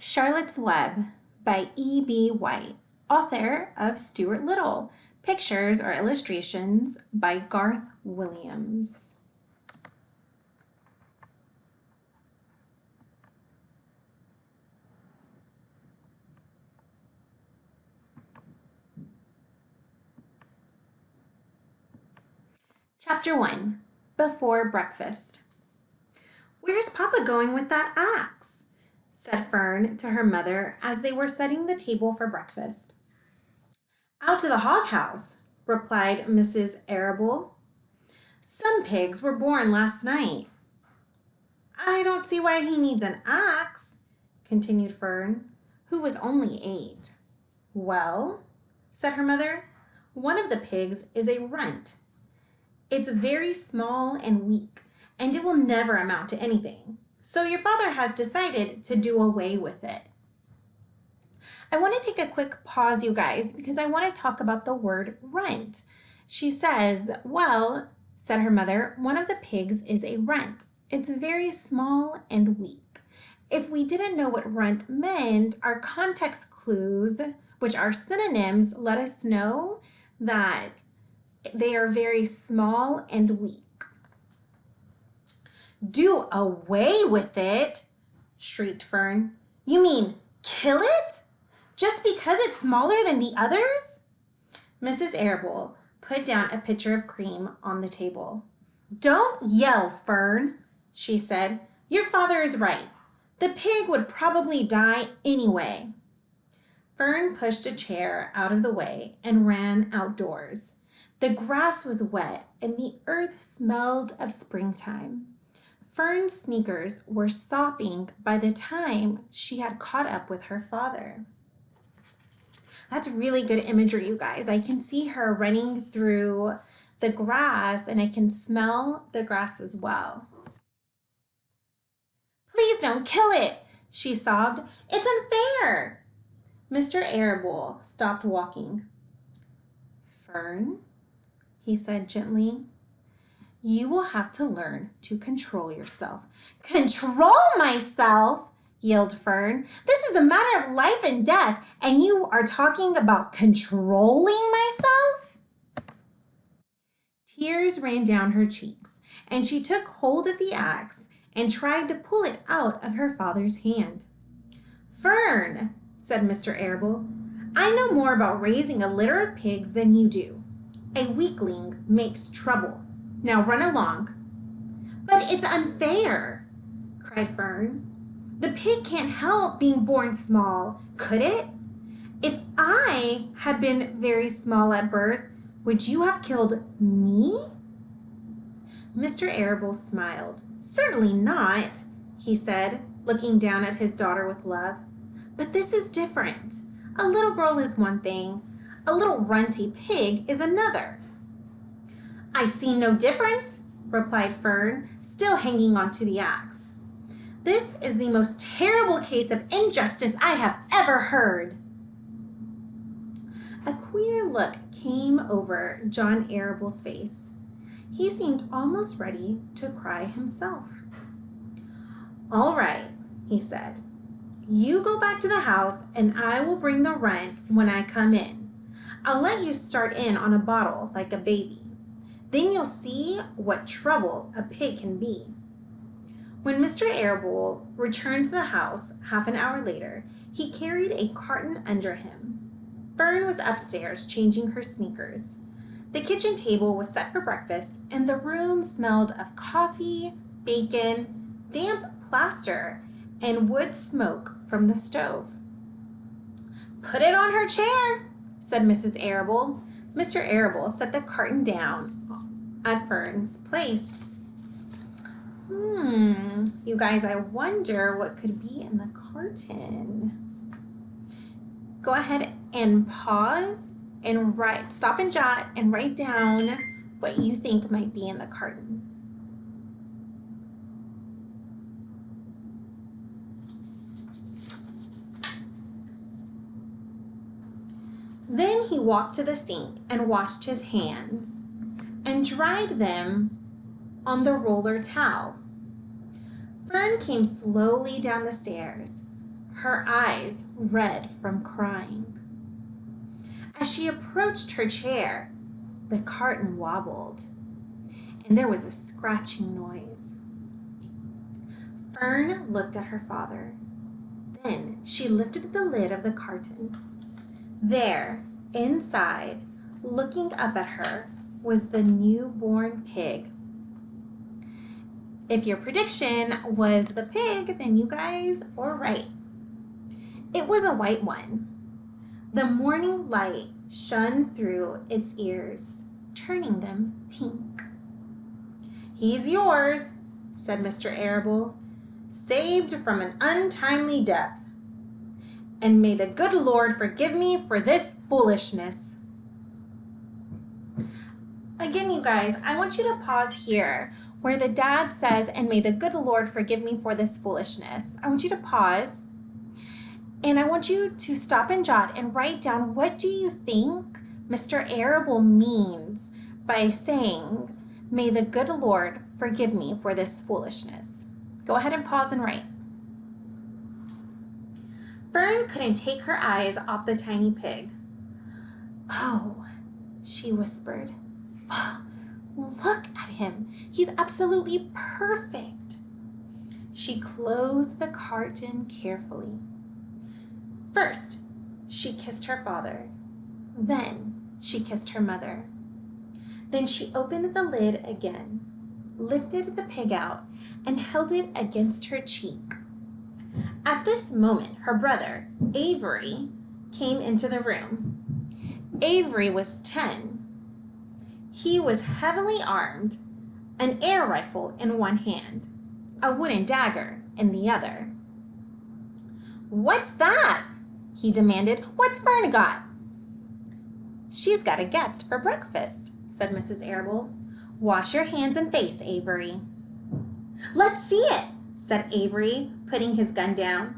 Charlotte's Web by E.B. White, author of Stuart Little. Pictures or illustrations by Garth Williams. Chapter 1. Before Breakfast. "Where's Papa going with that axe?" said Fern to her mother as they were setting the table for breakfast. "Out to the hog house," replied Mrs. Arable. "Some pigs were born last night." "I don't see why he needs an axe," continued Fern, who was only 8. "Well," said her mother, "one of the pigs is a runt. It's very small and weak, and it will never amount to anything. So your father has decided to do away with it." I want to take a quick pause, you guys, because I want to talk about the word runt. She says, "Well," said her mother, "one of the pigs is a runt. It's very small and weak." If we didn't know what runt meant, our context clues, which are synonyms, let us know that they are very small and weak. "Do away with it?" shrieked Fern. "You mean kill it? Just because it's smaller than the others?" Mrs. Arable put down a pitcher of cream on the table. "Don't yell, Fern," she said. "Your father is right. The pig would probably die anyway." Fern pushed a chair out of the way and ran outdoors. The grass was wet and the earth smelled of springtime. Fern's sneakers were sopping by the time she had caught up with her father. That's really good imagery, you guys. I can see her running through the grass and I can smell the grass as well. "Please don't kill it," she sobbed. "It's unfair." Mr. Arable stopped walking. "Fern," he said gently, "you will have to learn to control yourself." "Control myself?" yelled Fern. "This is a matter of life and death, and you are talking about controlling myself?" Tears ran down her cheeks, and she took hold of the axe and tried to pull it out of her father's hand. "Fern," said Mr. Arable, "I know more about raising a litter of pigs than you do. A weakling makes trouble. Now run along." "But it's unfair," cried Fern. "The pig can't help being born small, could it? If I had been very small at birth, would you have killed me?" Mr. Arable smiled. "Certainly not," he said, looking down at his daughter with love. "But this is different. A little girl is one thing, a little runty pig is another." "I see no difference," replied Fern, still hanging onto the axe. "This is the most terrible case of injustice I have ever heard." A queer look came over John Arable's face. He seemed almost ready to cry himself. "All right," he said. "You go back to the house and I will bring the runt when I come in. I'll let you start in on a bottle like a baby. Then you'll see what trouble a pig can be." When Mr. Arable returned to the house half an hour later, he carried a carton under him. Fern was upstairs changing her sneakers. The kitchen table was set for breakfast, and the room smelled of coffee, bacon, damp plaster, and wood smoke from the stove. "Put it on her chair," said Mrs. Arable. Mr. Arable set the carton down at Fern's place. You guys, I wonder what could be in the carton. Go ahead and pause and stop and jot and write down what you think might be in the carton. Then he walked to the sink and washed his hands and dried them on the roller towel. Fern came slowly down the stairs. her eyes red from crying. As she approached her chair, the carton wobbled, and there was a scratching noise. Fern looked at her father. Then she lifted the lid of the carton. There, inside, looking up at her, was the newborn pig. If your prediction was the pig, then you guys were right. It was a white one. The morning light shone through its ears, turning them pink. "He's yours," said Mr. Arable, "saved from an untimely death. And may the good Lord forgive me for this foolishness." Again, you guys, I want you to pause here where the dad says, "And may the good Lord forgive me for this foolishness." I want you to pause, and I want you to stop and jot and write down, what do you think Mr. Arable means by saying, "May the good Lord forgive me for this foolishness"? Go ahead and pause and write. Fern couldn't take her eyes off the tiny pig. "Oh," she whispered. "Oh, look at him. He's absolutely perfect." She closed the carton carefully. First, she kissed her father. Then she kissed her mother. Then she opened the lid again, lifted the pig out, and held it against her cheek. At this moment, her brother, Avery, came into the room. Avery was 10. He was heavily armed, an air rifle in one hand, a wooden dagger in the other. "What's that?" he demanded. "What's Fern got?" "She's got a guest for breakfast," said Mrs. Arable. "Wash your hands and face, Avery." "Let's see it," said Avery, putting his gun down.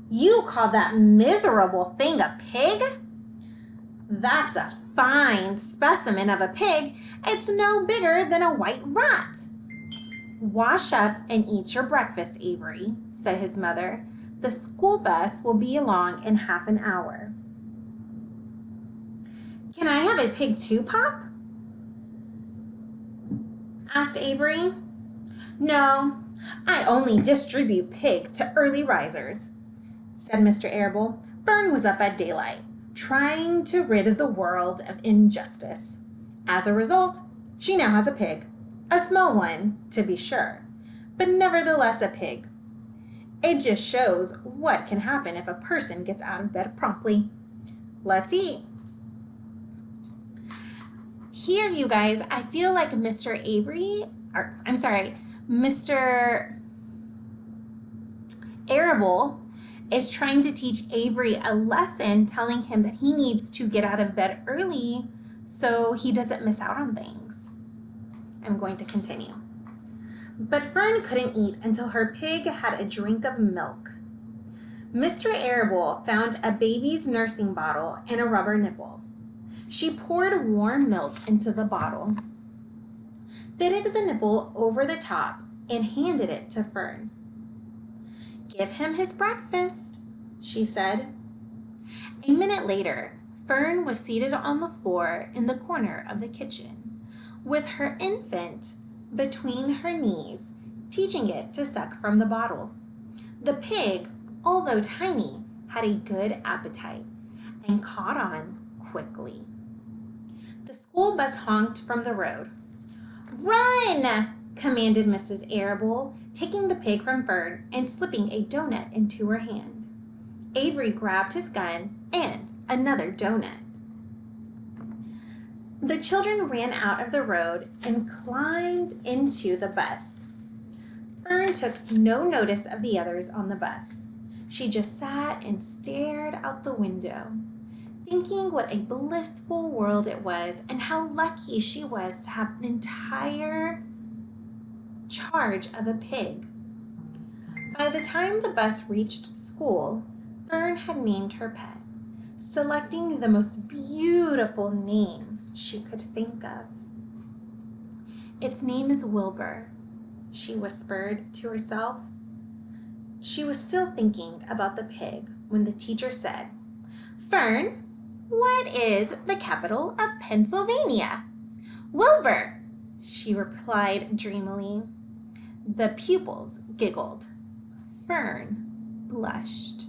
"You call that miserable thing a pig? That's a fine specimen of a pig. It's no bigger than a white rat." "Wash up and eat your breakfast, Avery," said his mother. "The school bus will be along in half an hour." "Can I have a pig too, Pop?" asked Avery. "No, I only distribute pigs to early risers," said Mr. Arable. "Fern was up at daylight, trying to rid the world of injustice. As a result, she now has a pig. A small one, to be sure, but nevertheless a pig. It just shows what can happen if a person gets out of bed promptly. Let's eat." Here, you guys, I feel like Mr. Arable is trying to teach Avery a lesson, telling him that he needs to get out of bed early so he doesn't miss out on things. I'm going to continue. But Fern couldn't eat until her pig had a drink of milk. Mr. Arable found a baby's nursing bottle and a rubber nipple. She poured warm milk into the bottle, fitted the nipple over the top, and handed it to Fern. "Give him his breakfast," she said. A minute later, Fern was seated on the floor in the corner of the kitchen, with her infant between her knees, teaching it to suck from the bottle. The pig, although tiny, had a good appetite and caught on quickly. The school bus honked from the road. "Run!" commanded Mrs. Arable, taking the pig from Fern and slipping a donut into her hand. Avery grabbed his gun and another donut. The children ran out of the road and climbed into the bus. Fern took no notice of the others on the bus. She just sat and stared out the window, thinking what a blissful world it was and how lucky she was to have an entire charge of a pig. By the time the bus reached school, Fern had named her pet, selecting the most beautiful name she could think of. "Its name is Wilbur," she whispered to herself. She was still thinking about the pig when the teacher said, "Fern, what is the capital of Pennsylvania?" "Wilbur," she replied dreamily. The pupils giggled. Fern blushed.